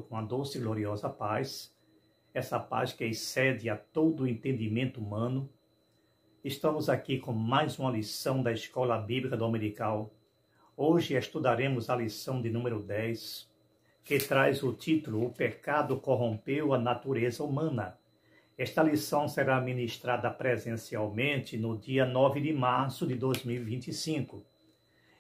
com a doce e gloriosa paz, essa paz que excede a todo o entendimento humano. Estamos aqui com mais uma lição da Escola Bíblica Dominical. Hoje estudaremos a lição de número 10, que traz o título O Pecado Corrompeu a Natureza Humana. Esta lição será ministrada presencialmente no dia 9 de março de 2025.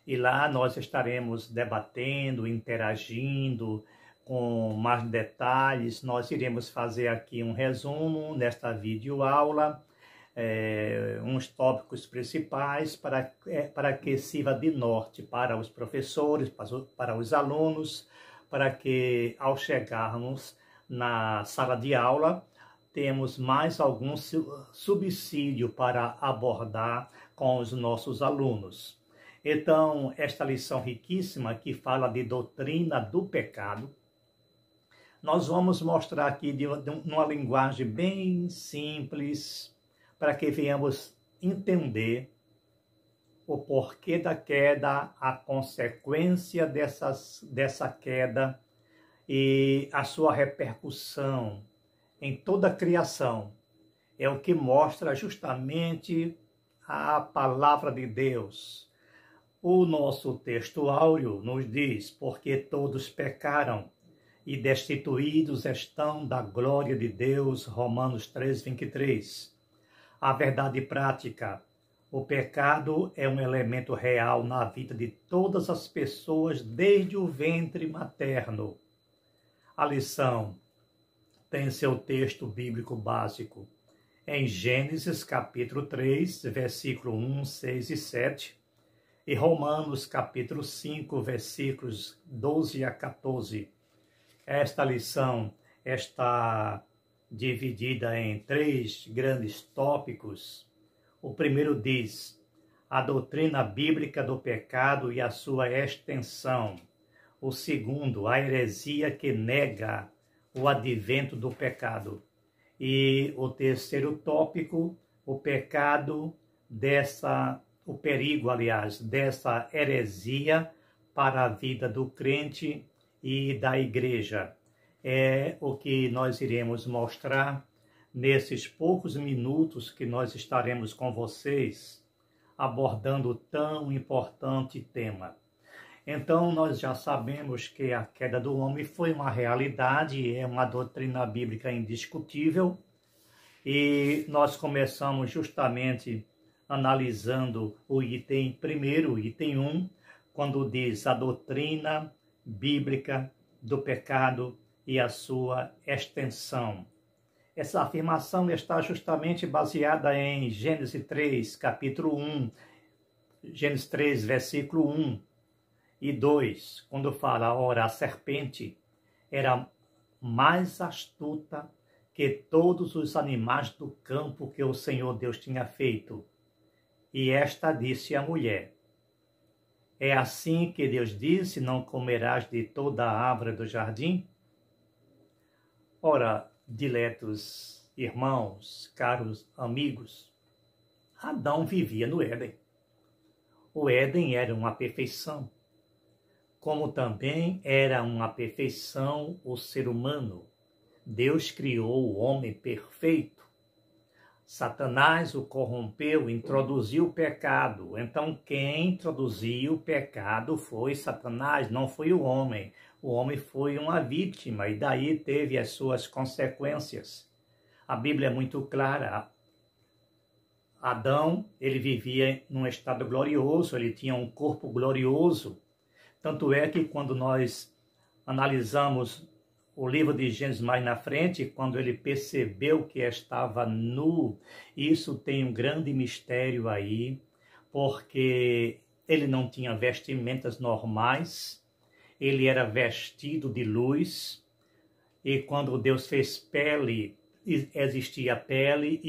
E lá nós estaremos debatendo, interagindo com mais detalhes. Nós iremos fazer aqui um resumo nesta videoaula, uns tópicos principais para que sirva de norte para os professores, para os alunos, para que ao chegarmos na sala de aula, temos mais algum subsídio para abordar com os nossos alunos. Então, esta lição riquíssima que fala de doutrina do pecado, nós vamos mostrar aqui numa linguagem bem simples, para que venhamos entender o porquê da queda, a consequência dessa queda e a sua repercussão em toda a criação. É o que mostra justamente a palavra de Deus. O nosso texto áureo nos diz: porque todos pecaram e destituídos estão da glória de Deus, Romanos 3:23. A verdade prática: o pecado é um elemento real na vida de todas as pessoas desde o ventre materno. A lição tem seu texto bíblico básico em Gênesis capítulo 3, versículo 1, 6 e 7, e Romanos capítulo 5, versículos 12 a 14. Esta lição está dividida em 3 grandes tópicos. O primeiro diz: a doutrina bíblica do pecado e a sua extensão. O segundo, a heresia que nega o advento do pecado. E o terceiro tópico, o perigo, dessa heresia para a vida do crente e da igreja. É o que nós iremos mostrar nesses poucos minutos que nós estaremos com vocês, abordando tão importante tema. Então, nós já sabemos que a queda do homem foi uma realidade, é uma doutrina bíblica indiscutível, e nós começamos justamente analisando o item 1, quando diz a doutrina bíblica do pecado e a sua extensão. Essa afirmação está justamente baseada em Gênesis 3, capítulo 1, Gênesis 3, versículo 1 e 2, quando fala: ora, a serpente era mais astuta que todos os animais do campo que o Senhor Deus tinha feito. E esta disse à mulher: é assim que Deus disse, não comerás de toda a árvore do jardim? Ora, diletos irmãos, caros amigos, Adão vivia no Éden. O Éden era uma perfeição, como também era uma perfeição o ser humano. Deus criou o homem perfeito. Satanás o corrompeu, introduziu o pecado. Então, quem introduziu o pecado foi Satanás, não foi o homem. O homem foi uma vítima e daí teve as suas consequências. A Bíblia é muito clara. Adão, ele vivia num estado glorioso, ele tinha um corpo glorioso. Tanto é que quando nós analisamos o livro de Gênesis mais na frente, quando ele percebeu que estava nu, isso tem um grande mistério aí, porque ele não tinha vestimentas normais, ele era vestido de luz, e quando Deus fez pele, existia pele,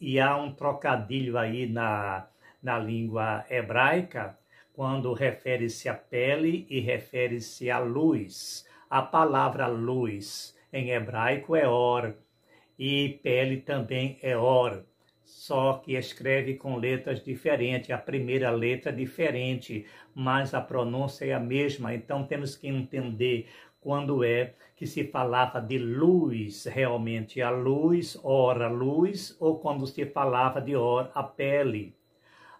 e há um trocadilho aí na língua hebraica, quando refere-se à pele e refere-se à luz. A palavra luz em hebraico é or, e pele também é or, só que escreve com letras diferentes, a primeira letra é diferente, mas a pronúncia é a mesma. Então temos que entender quando é que se falava de luz, realmente a luz, ora luz, ou quando se falava de ora a pele.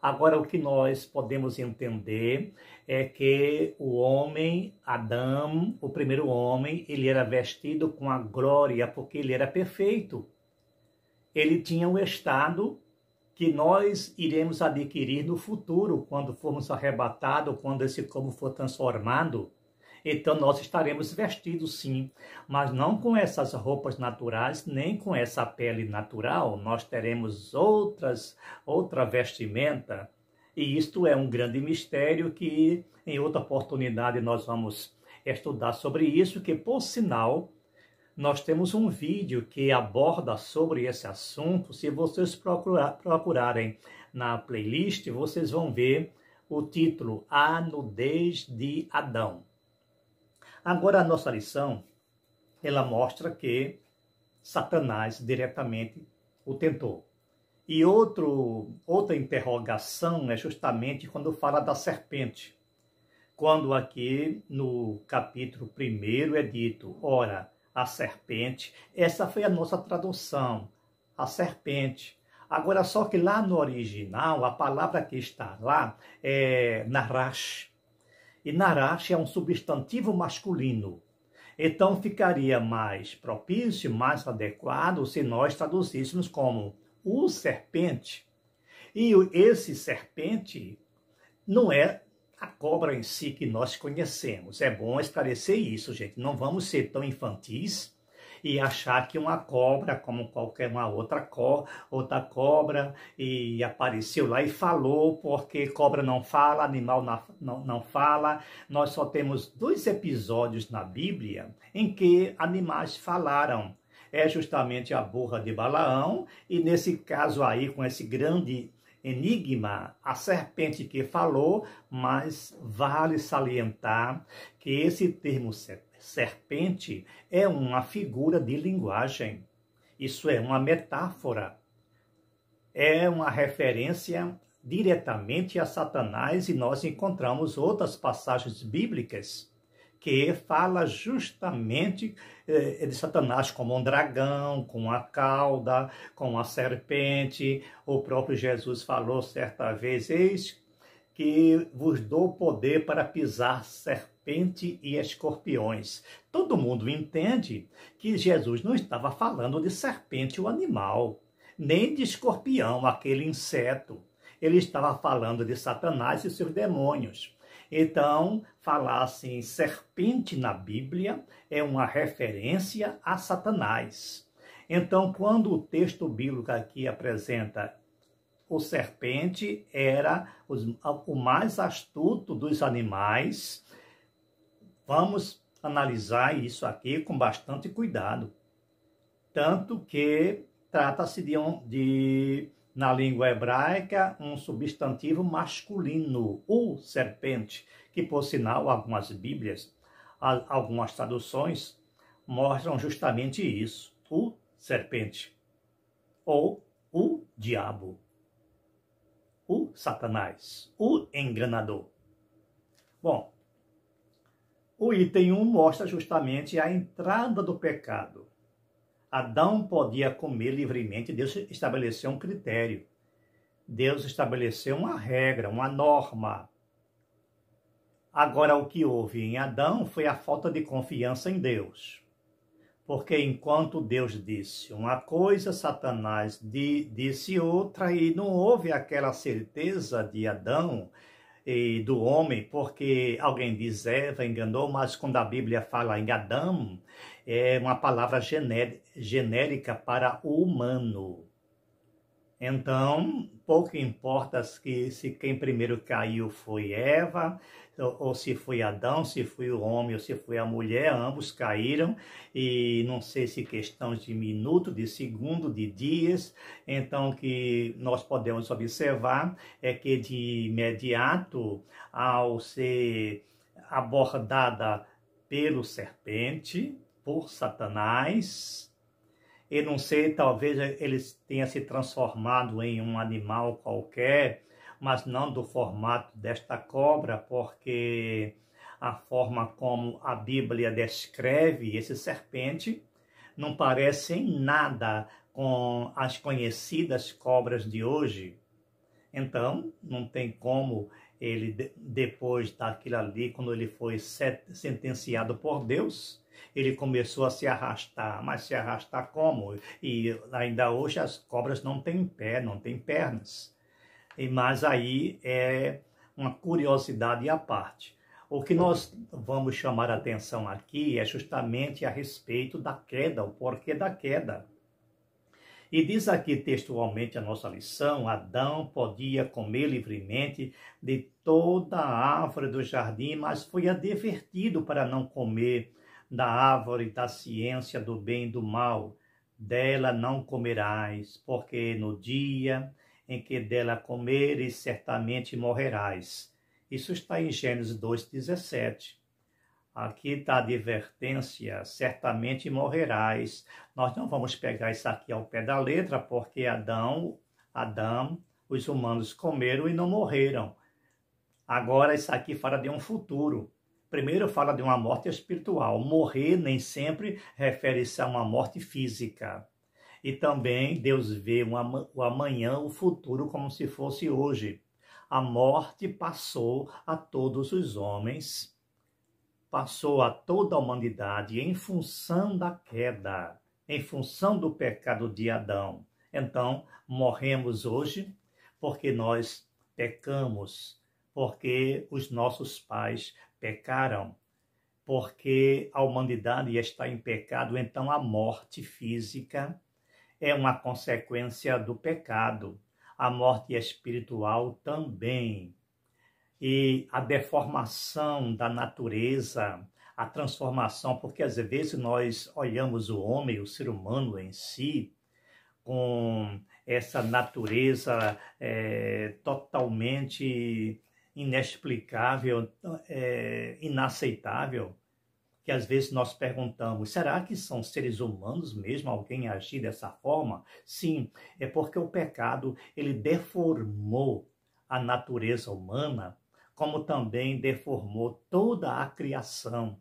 Agora, o que nós podemos entender é que o homem, Adão, o primeiro homem, ele era vestido com a glória, porque ele era perfeito. Ele tinha um estado que nós iremos adquirir no futuro, quando formos arrebatados, quando esse corpo for transformado. Então nós estaremos vestidos sim, mas não com essas roupas naturais, nem com essa pele natural. Nós teremos outra vestimenta. E isto é um grande mistério que em outra oportunidade nós vamos estudar sobre isso, que por sinal nós temos um vídeo que aborda sobre esse assunto. Se vocês procurarem na playlist, vocês vão ver o título A Nudez de Adão. Agora, a nossa lição, ela mostra que Satanás diretamente o tentou. E outra interrogação é justamente quando fala da serpente. Quando aqui no capítulo 1 é dito, ora, a serpente, essa foi a nossa tradução, a serpente. Agora, só que lá no original, a palavra que está lá é narash. E narash é um substantivo masculino. Então, ficaria mais propício, mais adequado, se nós traduzíssemos como o serpente. E esse serpente não é a cobra em si que nós conhecemos. É bom esclarecer isso, gente. Não vamos ser tão infantis e achar que uma cobra, como qualquer uma outra cobra, e apareceu lá e falou, porque cobra não fala, animal não fala. Nós só temos 2 episódios na Bíblia em que animais falaram. É justamente a burra de Balaão, e nesse caso aí, com esse grande enigma, a serpente que falou, mas vale salientar que esse termo serpente é uma figura de linguagem. Isso é uma metáfora, é uma referência diretamente a Satanás, e nós encontramos outras passagens bíblicas que fala justamente de Satanás como um dragão, com a cauda, com a serpente. O próprio Jesus falou certa vez, eis que vos dou poder para pisar serpente e escorpiões. Todo mundo entende que Jesus não estava falando de serpente, o animal, nem de escorpião, aquele inseto. Ele estava falando de Satanás e seus demônios. Então, falar assim, serpente na Bíblia é uma referência a Satanás. Então, quando o texto bíblico aqui apresenta o serpente era o mais astuto dos animais, vamos analisar isso aqui com bastante cuidado. Tanto que trata-se de, na língua hebraica, um substantivo masculino, o serpente, que por sinal algumas bíblias, algumas traduções mostram justamente isso, o serpente, ou o diabo, o Satanás, o enganador. Bom, o item 1 mostra justamente a entrada do pecado. Adão podia comer livremente, Deus estabeleceu um critério. Deus estabeleceu uma regra, uma norma. Agora, o que houve em Adão foi a falta de confiança em Deus. Porque enquanto Deus disse uma coisa, Satanás disse outra, e não houve aquela certeza de Adão e do homem, porque alguém diz Eva enganou, mas quando a Bíblia fala em Adão, é uma palavra genérica para o humano. Então, pouco importa se quem primeiro caiu foi Eva, ou se foi Adão, se foi o homem ou se foi a mulher, ambos caíram, e não sei se questão de minuto, de segundo, de dias. Então, o que nós podemos observar é que de imediato, ao ser abordada pelo serpente, por Satanás, eu não sei, talvez ele tenha se transformado em um animal qualquer, mas não do formato desta cobra, porque a forma como a Bíblia descreve esse serpente não parece em nada com as conhecidas cobras de hoje. Então, não tem como ele, depois daquilo ali, quando ele foi sentenciado por Deus, ele começou a se arrastar. Mas se arrastar como? E ainda hoje as cobras não têm pé, não têm pernas. Mas aí é uma curiosidade à parte. O que nós vamos chamar a atenção aqui é justamente a respeito da queda, o porquê da queda. E diz aqui textualmente a nossa lição: Adão podia comer livremente de toda a árvore do jardim, mas foi advertido para não comer da árvore da ciência do bem e do mal. Dela não comerás, porque no dia em que dela comeres, certamente morrerás. Isso está em Gênesis 2,17. Aqui está a advertência, certamente morrerás. Nós não vamos pegar isso aqui ao pé da letra, porque Adão, os humanos comeram e não morreram. Agora isso aqui fala de um futuro. Primeiro fala de uma morte espiritual. Morrer nem sempre refere-se a uma morte física. E também Deus vê o amanhã, o futuro, como se fosse hoje. A morte passou a todos os homens, passou a toda a humanidade em função da queda, em função do pecado de Adão. Então, morremos hoje porque nós pecamos, porque os nossos pais pecaram, porque a humanidade está em pecado. Então, a morte física é uma consequência do pecado. A morte espiritual também. E a deformação da natureza, a transformação, porque às vezes nós olhamos o homem, o ser humano em si, com essa natureza totalmente inexplicável, inaceitável, que às vezes nós perguntamos, será que são seres humanos mesmo alguém agir dessa forma? Sim, é porque o pecado, ele deformou a natureza humana, como também deformou toda a criação.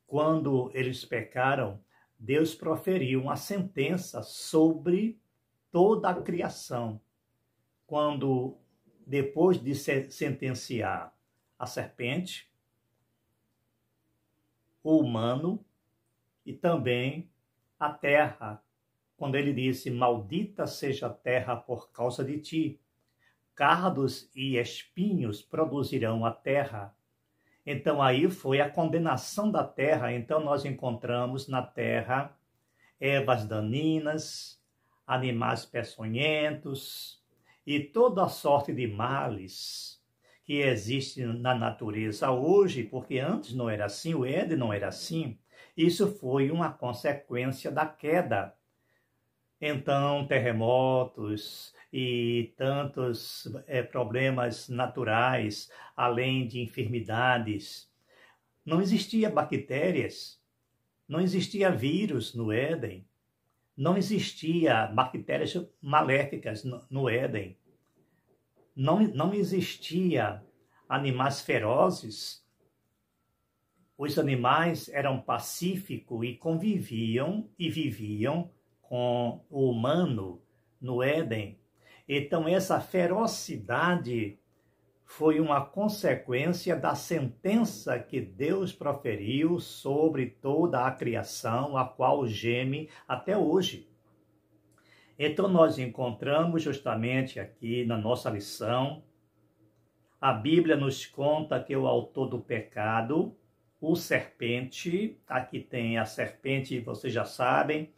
Quando eles pecaram, Deus proferiu uma sentença sobre toda a criação. Quando, depois de sentenciar a serpente, o humano e também a terra, quando ele disse, maldita seja a terra por causa de ti, cardos e espinhos produzirão a terra. Então aí foi a condenação da terra. Então nós encontramos na terra ervas daninhas, animais peçonhentos e toda a sorte de males que existe na natureza hoje, porque antes não era assim, o Éden não era assim. Isso foi uma consequência da queda. Então, terremotos e tantos problemas naturais, além de enfermidades. Não existia bactérias, não existia vírus no Éden, não existia bactérias maléficas no Éden, não existia animais ferozes. Os animais eram pacíficos e conviviam e viviam com o humano no Éden. Então essa ferocidade foi uma consequência da sentença que Deus proferiu sobre toda a criação, a qual geme até hoje. Então nós encontramos justamente aqui na nossa lição, a Bíblia nos conta que o autor do pecado, o serpente, aqui tem a serpente, vocês já sabem,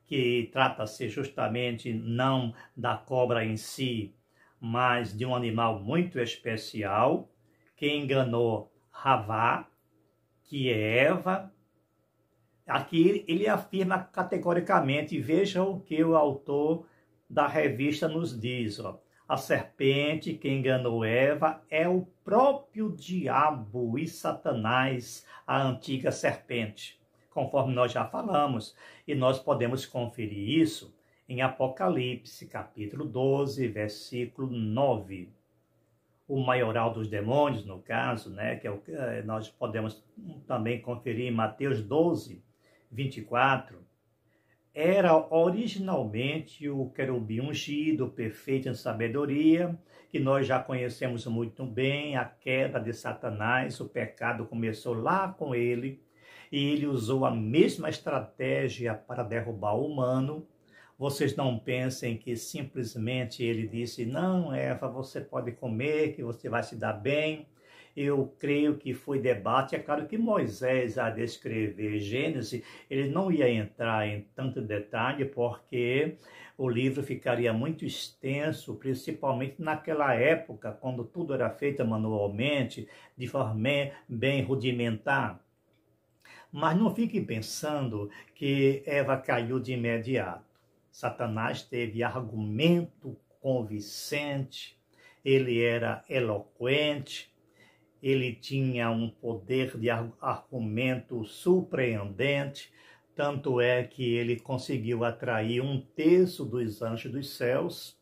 que trata-se justamente não da cobra em si, mas de um animal muito especial, que enganou Havá, que é Eva. Aqui ele afirma categoricamente, vejam o que o autor da revista nos diz, ó. A serpente que enganou Eva é o próprio diabo e Satanás, a antiga serpente, conforme nós já falamos, e nós podemos conferir isso em Apocalipse, capítulo 12, versículo 9. o maioral dos demônios, no caso, né, que nós podemos também conferir em Mateus 12, 24, era originalmente o querubim ungido, perfeito em sabedoria, que nós já conhecemos muito bem, a queda de Satanás, o pecado começou lá com ele, e ele usou a mesma estratégia para derrubar o humano. Vocês não pensem que simplesmente ele disse, não, Eva, você pode comer, que você vai se dar bem. Eu creio que foi debate. É claro que Moisés, a descrever Gênesis, ele não ia entrar em tanto detalhe, porque o livro ficaria muito extenso, principalmente naquela época, quando tudo era feito manualmente, de forma bem rudimentar. Mas não fique pensando que Eva caiu de imediato. Satanás teve argumento convincente, ele era eloquente, ele tinha um poder de argumento surpreendente, tanto é que ele conseguiu atrair 1/3 dos anjos dos céus.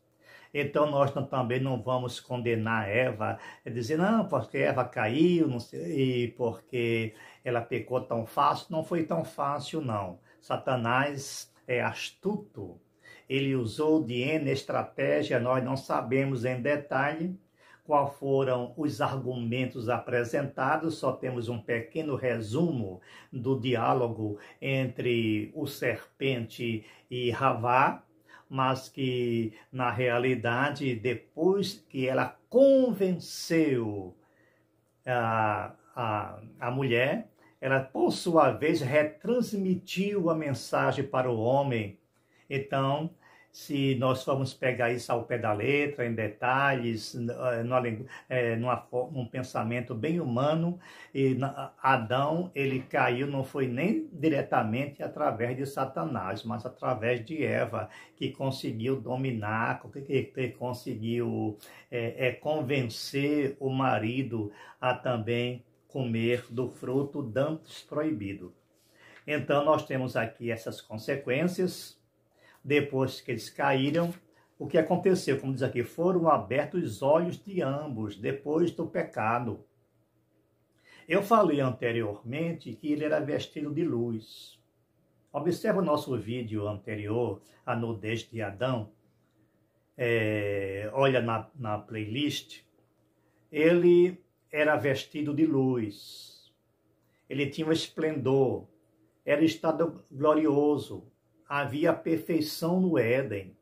Então nós também não vamos condenar Eva, dizer, não, porque Eva caiu, não sei, e porque ela pecou tão fácil. Não foi tão fácil, não. Satanás é astuto. Ele usou de N estratégia, nós não sabemos em detalhe quais foram os argumentos apresentados, só temos um pequeno resumo do diálogo entre o serpente e Havá, mas que, na realidade, depois que ela convenceu a mulher, ela, por sua vez, retransmitiu a mensagem para o homem. Então, se nós formos pegar isso ao pé da letra, em detalhes, num pensamento bem humano, Adão, ele caiu, não foi nem diretamente através de Satanás, mas através de Eva, que conseguiu dominar, que conseguiu convencer o marido a também comer do fruto dantes proibido. Então, nós temos aqui essas consequências. Depois que eles caíram, o que aconteceu? Como diz aqui, foram abertos os olhos de ambos, depois do pecado. Eu falei anteriormente que ele era vestido de luz. Observe o nosso vídeo anterior, a nudez de Adão. Olha na playlist. Ele era vestido de luz. Ele tinha um esplendor. Era estado glorioso. Havia perfeição no Éden.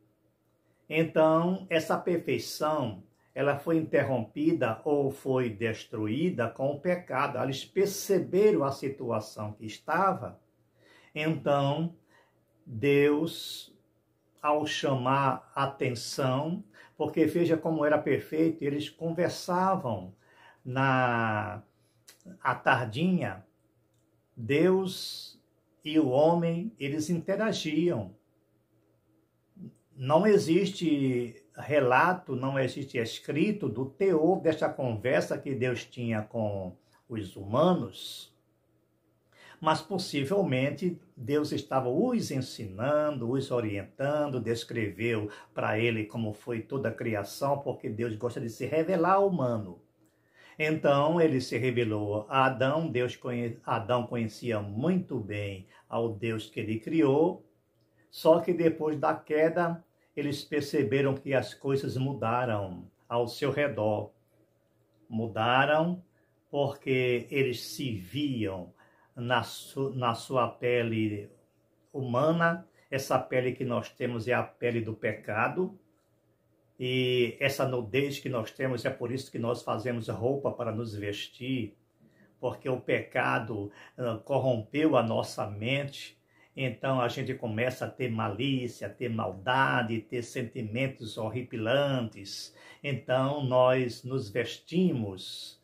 Então, essa perfeição, ela foi interrompida ou foi destruída com o pecado. Eles perceberam a situação que estava. Então, Deus, ao chamar a atenção, porque veja como era perfeito, eles conversavam à tardinha. Deus e o homem, eles interagiam. Não existe relato, não existe escrito do teor desta conversa que Deus tinha com os humanos, mas possivelmente Deus estava os ensinando, os orientando, descreveu para ele como foi toda a criação, porque Deus gosta de se revelar ao humano. Então ele se revelou a Adão. Adão conhecia muito bem ao Deus que ele criou, só que depois da queda eles perceberam que as coisas mudaram ao seu redor. Mudaram porque eles se viam na sua pele humana. Essa pele que nós temos é a pele do pecado. E essa nudez que nós temos, é por isso que nós fazemos roupa para nos vestir, porque o pecado corrompeu a nossa mente. Então a gente começa a ter malícia, ter maldade, ter sentimentos horripilantes. Então nós nos vestimos.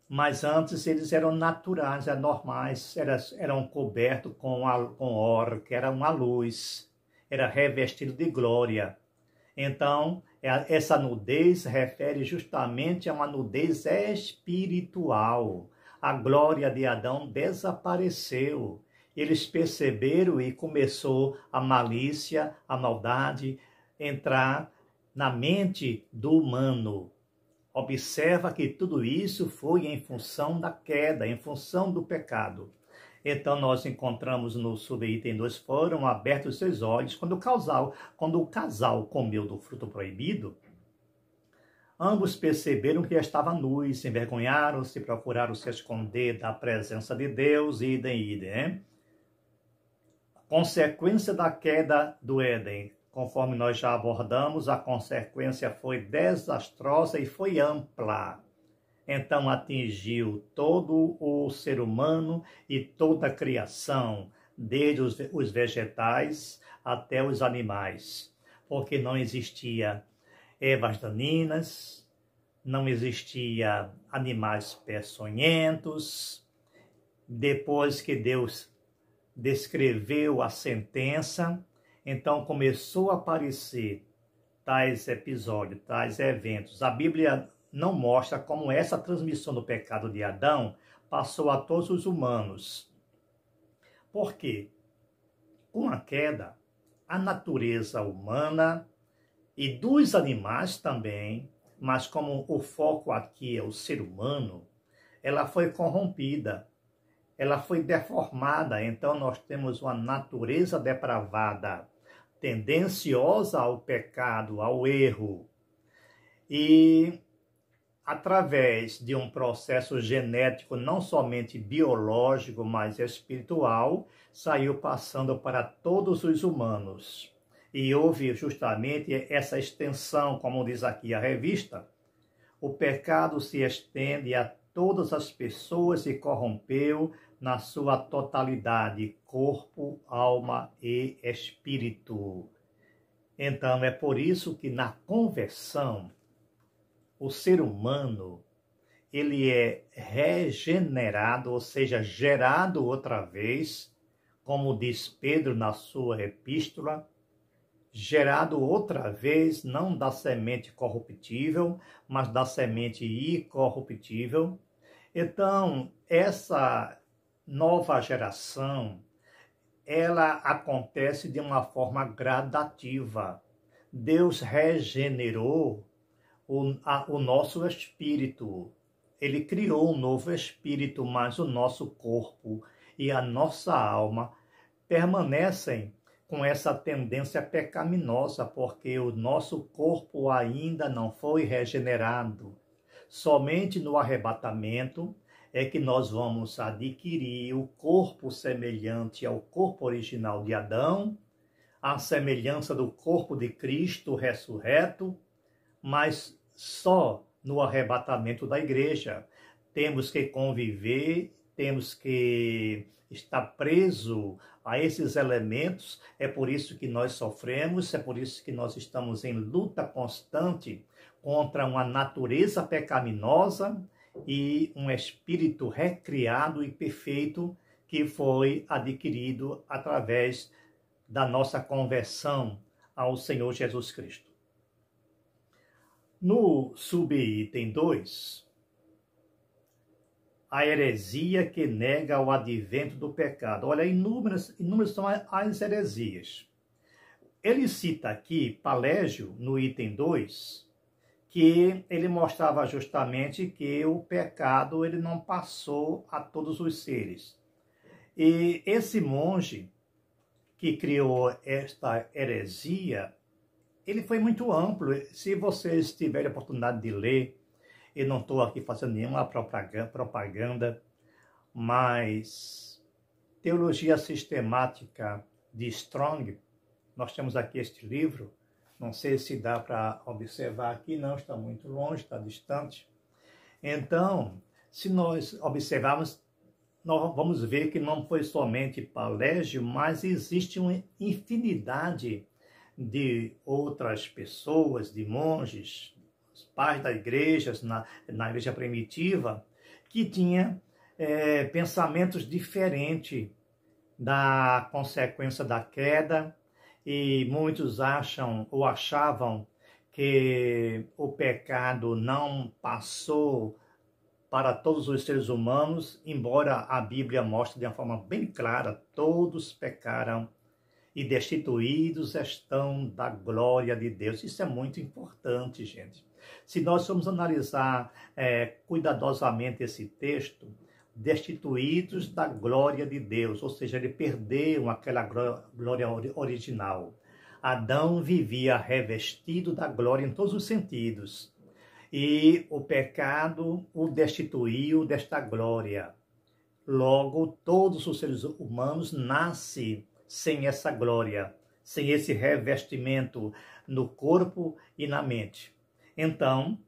Mas antes eles eram naturais, eram normais, eram cobertos com oro, que era uma luz, era revestido de glória. Então, essa nudez refere justamente a uma nudez espiritual. A glória de Adão desapareceu. Eles perceberam e começou a malícia, a maldade entrar na mente do humano. Observa que tudo isso foi em função da queda, em função do pecado. Então, nós encontramos no subitem 2, foram abertos seus olhos quando o casal comeu do fruto proibido. Ambos perceberam que estava nus, se envergonharam-se, procuraram se esconder da presença de Deus, idem. Consequência da queda do Éden. Conforme nós já abordamos, a consequência foi desastrosa e foi ampla. Então atingiu todo o ser humano e toda a criação, desde os vegetais até os animais, porque não existia ervas daninhas, não existia animais peçonhentos. Depois que Deus descreveu a sentença, então começou a aparecer tais episódios, tais eventos. A Bíblia não mostra como essa transmissão do pecado de Adão passou a todos os humanos. Por quê? Com a queda, a natureza humana e dos animais também, mas como o foco aqui é o ser humano, ela foi corrompida, ela foi deformada. Então nós temos uma natureza depravada, tendenciosa ao pecado, ao erro. E através de um processo genético, não somente biológico, mas espiritual, saiu passando para todos os humanos. E houve justamente essa extensão, como diz aqui a revista. O pecado se estende a todas as pessoas e corrompeu na sua totalidade, corpo, alma e espírito. Então, é por isso que na conversão, o ser humano, ele é regenerado, ou seja, gerado outra vez, como diz Pedro na sua epístola, gerado outra vez, não da semente corruptível, mas da semente incorruptível. Então, essa nova geração, ela acontece de uma forma gradativa. Deus regenerou o nosso espírito. Ele criou um novo espírito, mas o nosso corpo e a nossa alma permanecem com essa tendência pecaminosa, porque o nosso corpo ainda não foi regenerado. Somente no arrebatamento é que nós vamos adquirir o corpo semelhante ao corpo original de Adão, a semelhança do corpo de Cristo ressurreto, mas só no arrebatamento da igreja. Temos que conviver, temos que estar preso a esses elementos. É por isso que nós sofremos, é por isso que nós estamos em luta constante contra uma natureza pecaminosa e um espírito recriado e perfeito que foi adquirido através da nossa conversão ao Senhor Jesus Cristo. No subitem 2, a heresia que nega o advento do pecado. Olha, inúmeras são as heresias. Ele cita aqui Palégio, no item 2, que ele mostrava justamente que o pecado ele não passou a todos os seres. E esse monge que criou esta heresia, ele foi muito amplo. Se vocês tiverem a oportunidade de ler, eu não estou aqui fazendo nenhuma propaganda, mas Teologia Sistemática de Strong, nós temos aqui este livro, não sei se dá para observar aqui, não, está muito longe, está distante. Então, se nós observarmos, nós vamos ver que não foi somente Palégio, mas existe uma infinidade de outras pessoas, de monges, os pais da igreja, na igreja primitiva, que tinha pensamentos diferentes da consequência da queda, e muitos acham ou achavam que o pecado não passou para todos os seres humanos, embora a Bíblia mostre de uma forma bem clara, todos pecaram e destituídos estão da glória de Deus. Isso é muito importante, gente. Se nós formos analisar cuidadosamente esse texto, destituídos da glória de Deus, ou seja, ele perdeu aquela glória original. Adão vivia revestido da glória em todos os sentidos, e o pecado o destituiu desta glória. Logo, todos os seres humanos nascem sem essa glória, sem esse revestimento no corpo e na mente. Então,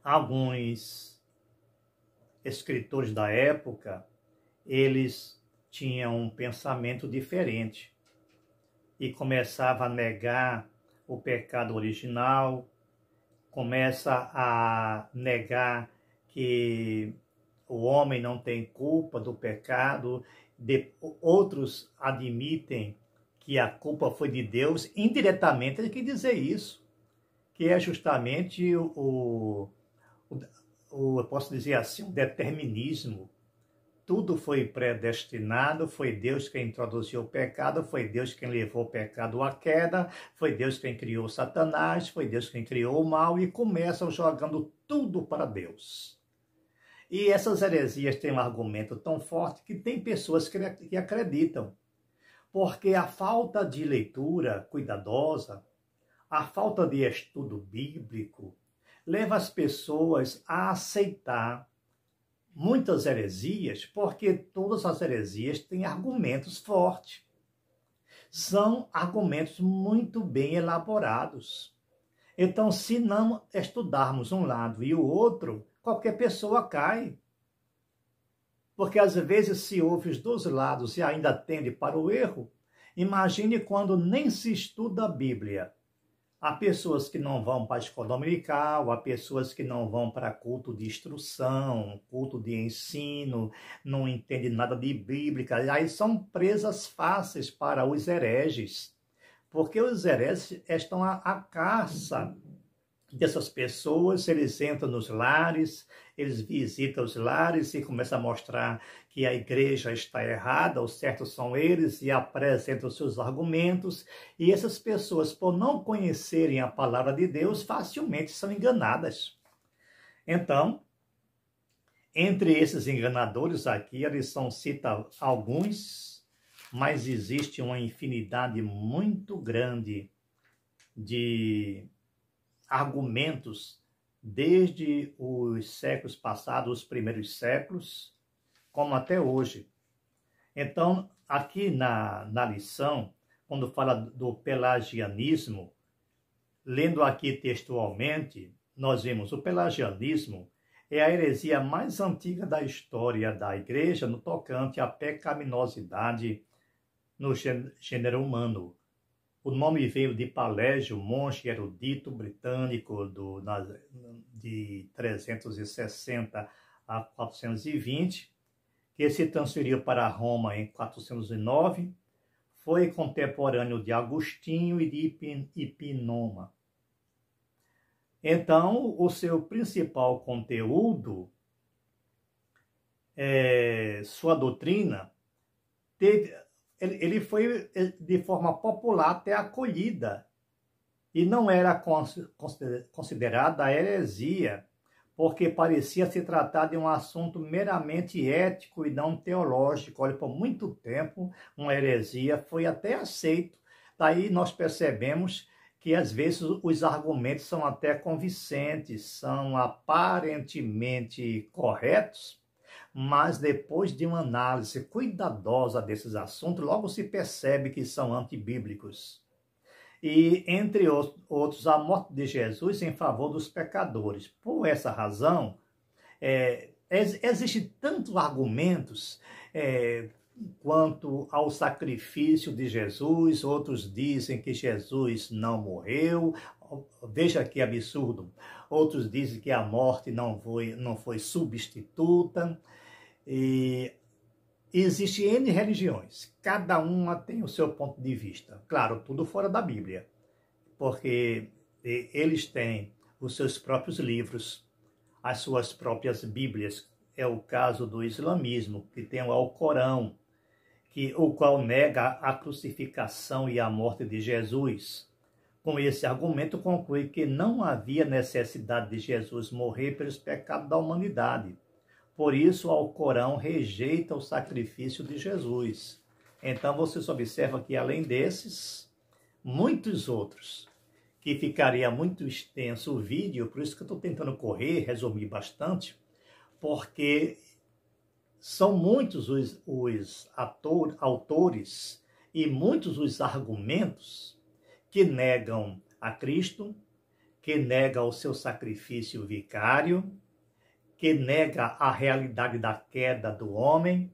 alguns escritores da época, eles tinham um pensamento diferente e começavam a negar o pecado original, começa a negar que o homem não tem culpa do pecado. Outros admitem que a culpa foi de Deus. Indiretamente, ele quer dizer isso, que é justamente eu posso dizer assim, o determinismo. Tudo foi predestinado, foi Deus quem introduziu o pecado, foi Deus quem levou o pecado à queda, foi Deus quem criou Satanás, foi Deus quem criou o mal, e começam jogando tudo para Deus. E essas heresias têm um argumento tão forte que tem pessoas que acreditam, porque a falta de leitura cuidadosa, a falta de estudo bíblico, leva as pessoas a aceitar muitas heresias, porque todas as heresias têm argumentos fortes. São argumentos muito bem elaborados. Então, se não estudarmos um lado e o outro, qualquer pessoa cai. Porque às vezes se ouve os dois lados e ainda tende para o erro. Imagine quando nem se estuda a Bíblia. Há pessoas que não vão para a escola dominical, há pessoas que não vão para culto de instrução, culto de ensino, não entendem nada de bíblica. Aí são presas fáceis para os hereges, porque os hereges estão à caça dessas pessoas. Eles entram nos lares, eles visitam os lares e começam a mostrar que a igreja está errada, os certos são eles, e apresentam seus argumentos. E essas pessoas, por não conhecerem a palavra de Deus, facilmente são enganadas. Então, entre esses enganadores aqui, a lição cita alguns, mas existe uma infinidade muito grande de argumentos desde os séculos passados, os primeiros séculos, como até hoje. Então, aqui na lição, quando fala do pelagianismo, lendo aqui textualmente, nós vemos o pelagianismo é a heresia mais antiga da história da igreja no tocante à pecaminosidade no gênero humano. O nome veio de Palégio, monge erudito britânico de 360 a 420, que se transferiu para Roma em 409, foi contemporâneo de Agostinho e de Hipinoma. Então, o seu principal conteúdo, sua doutrina, ele foi de forma popular até acolhida e não era considerada heresia, porque parecia se tratar de um assunto meramente ético e não teológico. Olha, por muito tempo, uma heresia foi até aceito. Daí nós percebemos que, às vezes, os argumentos são até convincentes, são aparentemente corretos, mas depois de uma análise cuidadosa desses assuntos, logo se percebe que são antibíblicos. E, entre outros, a morte de Jesus em favor dos pecadores. Por essa razão, existem tantos argumentos quanto ao sacrifício de Jesus. Outros dizem que Jesus não morreu. Veja que absurdo. Outros dizem que a morte não foi substituta. E existem N religiões, cada uma tem o seu ponto de vista. Claro, tudo fora da Bíblia, porque eles têm os seus próprios livros, as suas próprias Bíblias. É o caso do islamismo, que tem o Alcorão, o qual nega a crucificação e a morte de Jesus. com esse argumento, conclui que não havia necessidade de Jesus morrer pelos pecados da humanidade. Por isso, o Alcorão rejeita o sacrifício de Jesus. Então, vocês observam que, além desses, muitos outros, que ficaria muito extenso o vídeo, por isso que eu estou tentando correr, resumir bastante, porque são muitos os autores e muitos os argumentos que negam a Cristo, que negam o seu sacrifício vicário, que nega a realidade da queda do homem,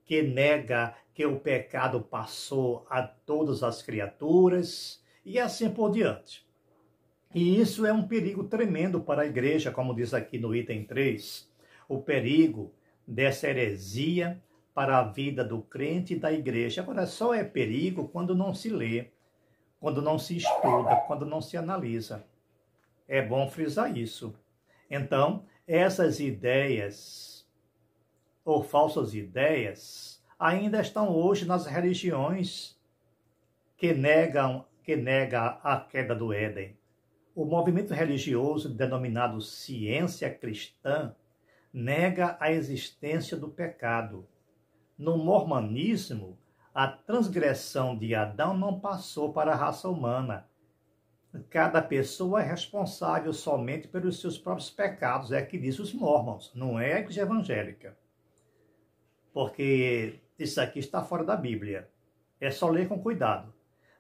que nega que o pecado passou a todas as criaturas, e assim por diante. E isso é um perigo tremendo para a igreja, como diz aqui no item 3, o perigo dessa heresia para a vida do crente e da igreja. Agora, só é perigo quando não se lê, quando não se estuda, quando não se analisa. É bom frisar isso. Então, essas ideias, ou falsas ideias, ainda estão hoje nas religiões que negam a queda do Éden. O movimento religioso denominado ciência cristã nega a existência do pecado. No mormonismo, a transgressão de Adão não passou para a raça humana. Cada pessoa é responsável somente pelos seus próprios pecados, é que diz os mormons, não é a igreja evangélica. Porque isso aqui está fora da Bíblia. É só ler com cuidado.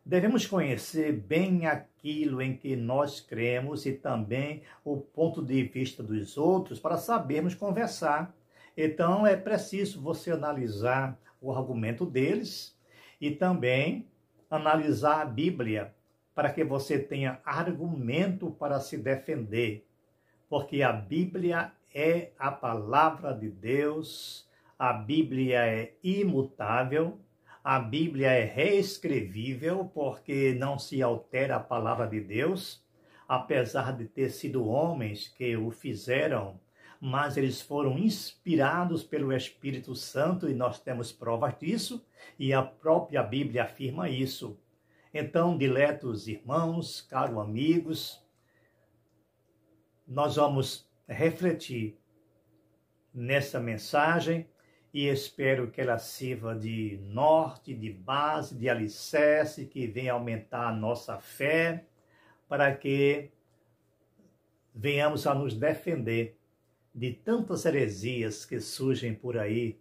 Devemos conhecer bem aquilo em que nós cremos e também o ponto de vista dos outros para sabermos conversar. Então, é preciso você analisar o argumento deles e também analisar a Bíblia para que você tenha argumento para se defender. Porque a Bíblia é a palavra de Deus, a Bíblia é imutável, a Bíblia é reescrevível, porque não se altera a palavra de Deus, apesar de ter sido homens que o fizeram, mas eles foram inspirados pelo Espírito Santo e nós temos provas disso, e a própria Bíblia afirma isso. Então, diletos irmãos, caros amigos, nós vamos refletir nessa mensagem e espero que ela sirva de norte, de base, de alicerce, que venha aumentar a nossa fé, para que venhamos a nos defender de tantas heresias que surgem por aí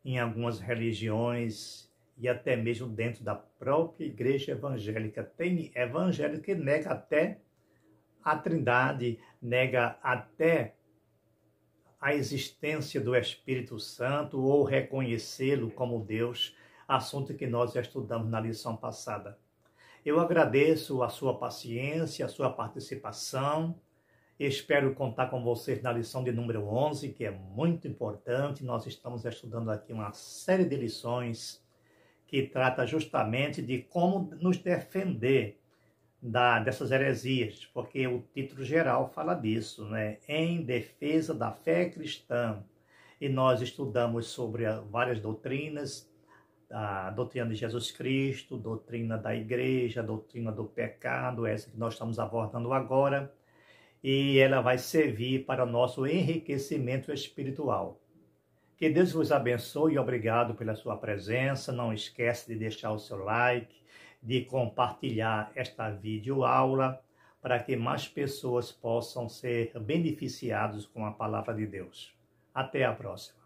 em algumas religiões e até mesmo dentro da própria igreja evangélica. Tem evangélico que nega até a Trindade, nega até a existência do Espírito Santo ou reconhecê-lo como Deus, assunto que nós já estudamos na lição passada. Eu agradeço a sua paciência, a sua participação. Espero contar com vocês na lição de número 11, que é muito importante. Nós estamos estudando aqui uma série de lições que trata justamente de como nos defender dessas heresias, porque o título geral fala disso, né? Em defesa da fé cristã. E nós estudamos sobre várias doutrinas, a doutrina de Jesus Cristo, doutrina da igreja, doutrina do pecado, essa que nós estamos abordando agora, e ela vai servir para o nosso enriquecimento espiritual. Que Deus vos abençoe e obrigado pela sua presença. Não esquece de deixar o seu like, de compartilhar esta videoaula para que mais pessoas possam ser beneficiadas com a palavra de Deus. Até a próxima.